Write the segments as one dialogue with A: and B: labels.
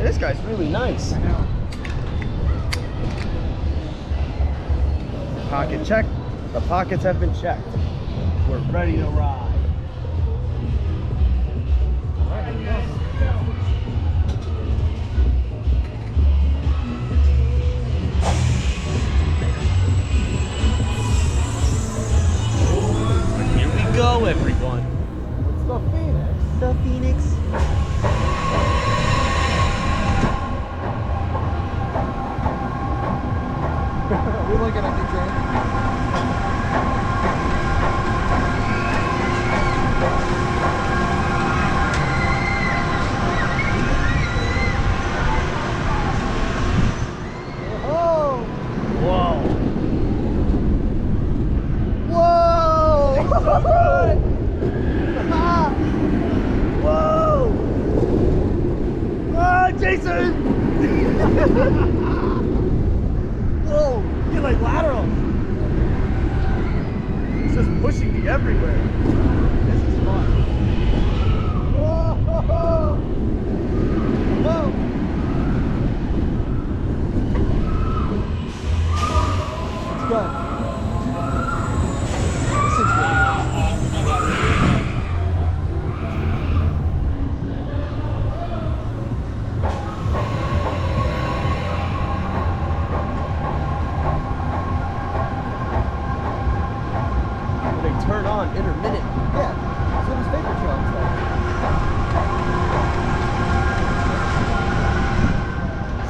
A: Hey, this guy's really nice.
B: I know.
A: Pocket check. The pockets have been checked. We're ready to ride. Here we go, everyone.
B: It's the Phoenix.
A: The Phoenix.
B: We're looking at the train. Oh!
A: Whoa.
B: Whoa!
A: Whoa! Ah, Jason! Whoa! You're like lateral. It's just pushing me everywhere. This is fun.
B: Whoa! Whoa! It's good. This is good.
A: They turn on intermittent.
B: Yeah, that's what his favorite show is like.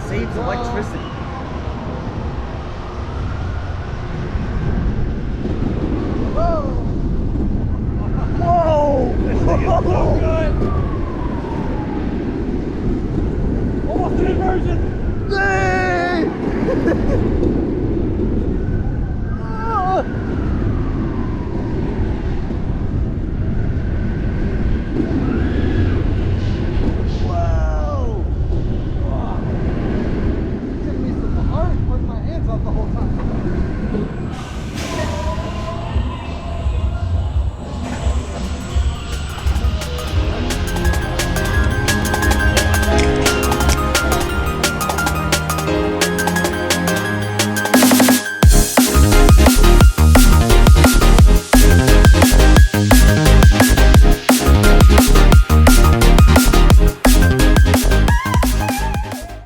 A: Saves electricity.